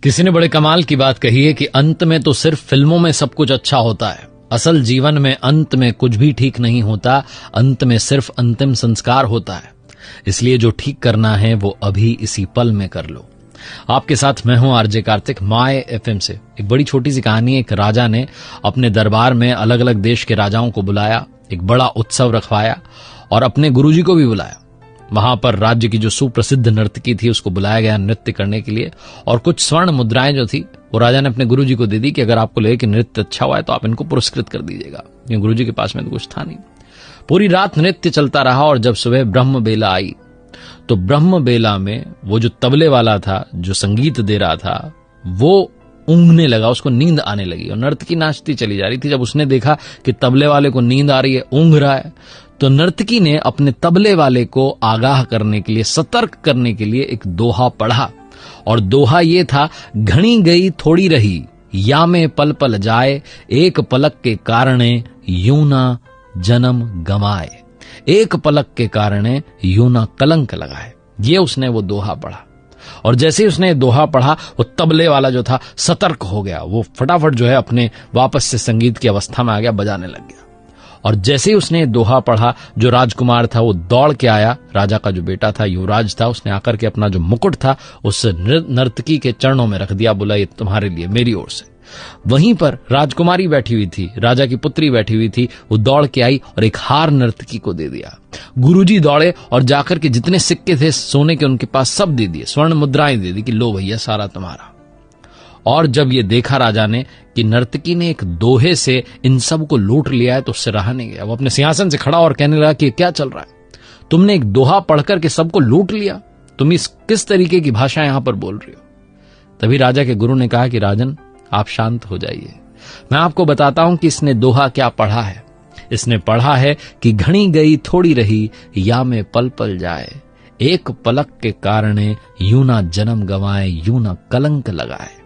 किसी ने बड़े कमाल की बात कही है कि अंत में तो सिर्फ फिल्मों में सब कुछ अच्छा होता है, असल जीवन में अंत में कुछ भी ठीक नहीं होता, अंत में सिर्फ अंतिम संस्कार होता है। इसलिए जो ठीक करना है वो अभी इसी पल में कर लो। आपके साथ मैं हूं आरजे कार्तिक, माय एफएम से। एक बड़ी छोटी सी कहानी। एक राजा ने अपने दरबार में अलग अलग देश के राजाओं को बुलाया, एक बड़ा उत्सव रखवाया और अपने गुरुजी को भी बुलाया। वहां पर राज्य की जो सुप्रसिद्ध नर्तकी थी उसको बुलाया गया नृत्य करने के लिए, और कुछ स्वर्ण मुद्राएं जो थी वो राजा ने अपने गुरुजी को दे दी कि अगर आपको लगे कि नृत्य अच्छा हुआ है तो आप इनको पुरस्कृत कर दीजिएगा। गुरुजी के पास में तो कुछ था नहीं। पूरी रात नृत्य चलता रहा और जब सुबह ब्रह्म बेला आई तो ब्रह्म बेला में वो जो तबले वाला था, जो संगीत दे रहा था, वो ऊँघने लगा, उसको नींद आने लगी और नर्तकी नाचती चली जा रही थी। जब उसने देखा कि तबले वाले को नींद आ रही है, ऊँघ रहा है, तो नर्तकी ने अपने तबले वाले को आगाह करने के लिए, सतर्क करने के लिए एक दोहा पढ़ा। और दोहा ये था, घनी गई थोड़ी रही या में पल पल जाए, एक पलक के कारणे यूं ना जन्म गमाए, एक पलक के कारणे यूं ना कलंक लगाए। ये उसने वो दोहा पढ़ा और जैसे ही उसने दोहा पढ़ा वो तबले वाला जो था सतर्क हो गया। वो फटाफट जो है अपने वापस से संगीत की अवस्था में आ गया, बजाने लग गया। और जैसे ही उसने दोहा पढ़ा, जो राजकुमार था वो दौड़ के आया, राजा का जो बेटा था, युवराज था, उसने आकर के अपना जो मुकुट था उस नर्तकी के चरणों में रख दिया, बोला ये तुम्हारे लिए मेरी ओर से। वहीं पर राजकुमारी बैठी हुई थी, राजा की पुत्री बैठी हुई थी, वो दौड़ के आई और एक हार नर्तकी को दे दिया। गुरुजी दौड़े और जाकर के जितने सिक्के थे सोने के उनके पास सब दे दिए, स्वर्ण मुद्राएं दे दी कि लो भैया सारा तुम्हारा। और जब ये देखा राजा ने कि नर्तकी ने एक दोहे से इन सब को लूट लिया है तो उससे रहा नहीं गया। वो अपने सिंहासन से खड़ा और कहने लगा कि क्या चल रहा है, तुमने एक दोहा पढ़कर के सबको लूट लिया, तुम इस किस तरीके की भाषा यहां पर बोल रही हो। तभी राजा के गुरु ने कहा कि राजन आप शांत हो जाइए, मैं आपको बताता हूं कि इसने दोहा क्या पढ़ा है। इसने पढ़ा है कि घनी गई थोड़ी रही या में पल पल जाए, एक पलक के कारणे यूं ना जन्म गंवाए, यूं ना कलंक लगाए।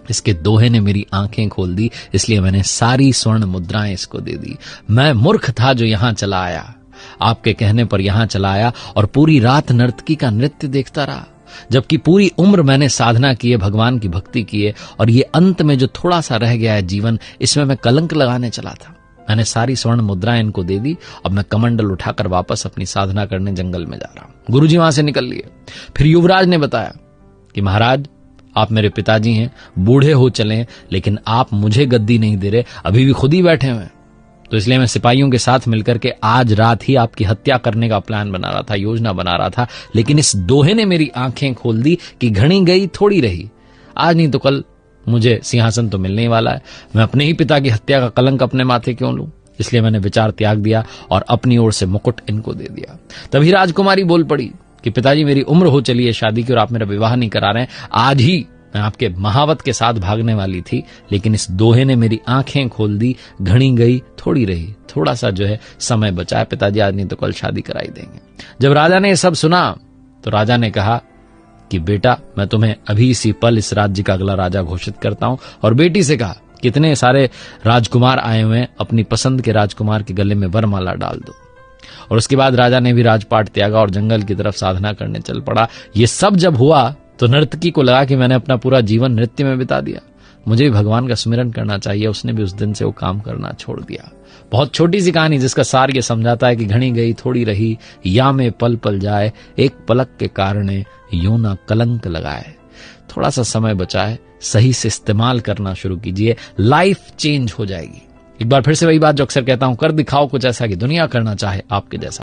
इसके दोहे ने मेरी आंखें खोल दी, इसलिए मैंने सारी स्वर्ण मुद्राएं इसको दे दी। मैं मूर्ख था जो यहां चला आया, आपके कहने पर यहां चला आया और पूरी रात नर्तकी का नृत्य देखता रहा, जबकि पूरी उम्र मैंने साधना की है, भगवान की भक्ति की है, और ये अंत में जो थोड़ा सा रह गया है जीवन, इसमें मैं कलंक लगाने चला था। मैंने सारी स्वर्ण मुद्राएं इनको दे दी। अब मैं कमंडल उठाकर वापस अपनी साधना करने जंगल में जा रहा हूं। गुरुजी वहां से निकल लिए। फिर युवराज ने बताया कि महाराज आप मेरे पिताजी हैं, बूढ़े हो चले हैं, लेकिन आप मुझे गद्दी नहीं दे रहे, अभी भी खुद ही बैठे हुए हैं। तो इसलिए मैं सिपाहियों के साथ मिलकर के आज रात ही आपकी हत्या करने का प्लान बना रहा था, योजना बना रहा था, लेकिन इस दोहे ने मेरी आंखें खोल दी कि घनी गई थोड़ी रही, आज नहीं तो कल मुझे सिंहासन तो मिलने ही वाला है। मैं अपने ही पिता की हत्या का कलंक अपने माथे क्यों लूं। इसलिए मैंने विचार त्याग दिया और अपनी ओर से मुकुट इनको दे दिया। तभी राजकुमारी बोल पड़ी कि पिताजी मेरी उम्र हो चली है शादी की और आप मेरा विवाह नहीं करा रहे हैं। आज ही मैं आपके महावत के साथ भागने वाली थी, लेकिन इस दोहे ने मेरी आंखें खोल दी, घनी गई थोड़ी रही, थोड़ा सा जो है समय बचा है, पिताजी आज नहीं तो कल शादी कराई देंगे। जब राजा ने यह सब सुना तो राजा ने कहा कि बेटा मैं तुम्हें अभी इसी पल इस राज्य का अगला राजा घोषित करता हूं। और बेटी से कहा कितने सारे राजकुमार आए हुए हैं, अपनी पसंद के राजकुमार के गले में वरमाला डाल दो। और उसके बाद राजा ने भी राजपाट त्यागा और जंगल की तरफ साधना करने चल पड़ा। ये सब जब हुआ तो नर्तकी को लगा कि मैंने अपना पूरा जीवन नृत्य में बिता दिया, मुझे भी भगवान का स्मरण करना चाहिए। उसने भी उस दिन से वो काम करना छोड़ दिया। बहुत छोटी सी कहानी जिसका सार ये समझाता है कि घनी गई थोड़ी रही या में पल पल जाए, एक पलक के कारणे यूं ना कलंक लगाए। थोड़ा सा समय बचा है, सही से इस्तेमाल करना शुरू कीजिए, लाइफ चेंज हो जाएगी। एक बार फिर से वही बात जो अक्सर कहता हूं, कर दिखाओ कुछ ऐसा कि दुनिया करना चाहे आपके जैसा।